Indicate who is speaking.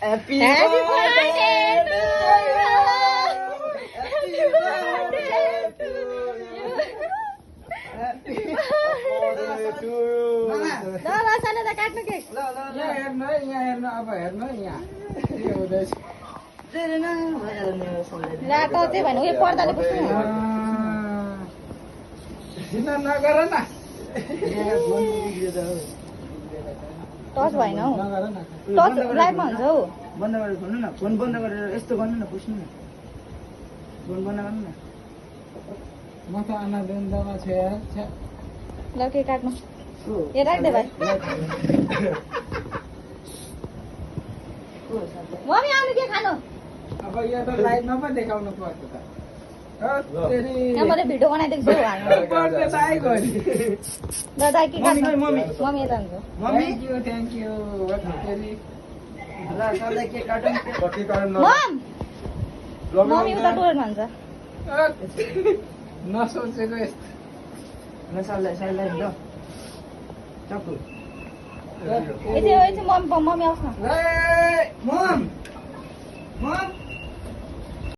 Speaker 1: Happy
Speaker 2: Happy
Speaker 1: birthday
Speaker 2: birthday
Speaker 1: to you. Happy birthday to you.
Speaker 2: ल सानो त काट्नु केक
Speaker 3: यहाँ हेर्नु है यहाँ हेर्नु अब हेर्नु है यहाँ के हुँदैछ
Speaker 2: ला त चाहिँ भने उयो पर्दाले पुस्नु
Speaker 3: किन नगर न
Speaker 2: टच भएन हौ
Speaker 3: नगर न
Speaker 2: टच लाइभमा हुन्छ हौ
Speaker 1: बन्द गरेर खोल्नु न फोन बन्द गरेर यस्तो गर्नु न पुस्नु न फोन बन्द गर्नु न
Speaker 3: म त आनन्दमा छु यार छ्या।
Speaker 2: ल केक काट्नु ए राख्दे भाइ मम्मी आउनु के खानु
Speaker 3: अब यो त लाइभमा पो देखाउनु पर्छ त
Speaker 2: यहाँ मैले भिडियो बनाइदिएको छु हाल्नु
Speaker 3: बर्थडे त आइगयो नि
Speaker 2: ल दाइ के काट्नु
Speaker 1: मम्मी
Speaker 2: मम्मी यता हुन्छ
Speaker 1: मम्मी
Speaker 3: थ्याङ्क यू
Speaker 1: ल सरलाई के काटौँ
Speaker 2: मम मम्मी उता टोरेन भन्छ
Speaker 3: नसोचेको यस्तो
Speaker 1: ल सरलाई ल चक्कु
Speaker 2: यति मम्मी आउँछ न
Speaker 3: ए,
Speaker 1: मम मम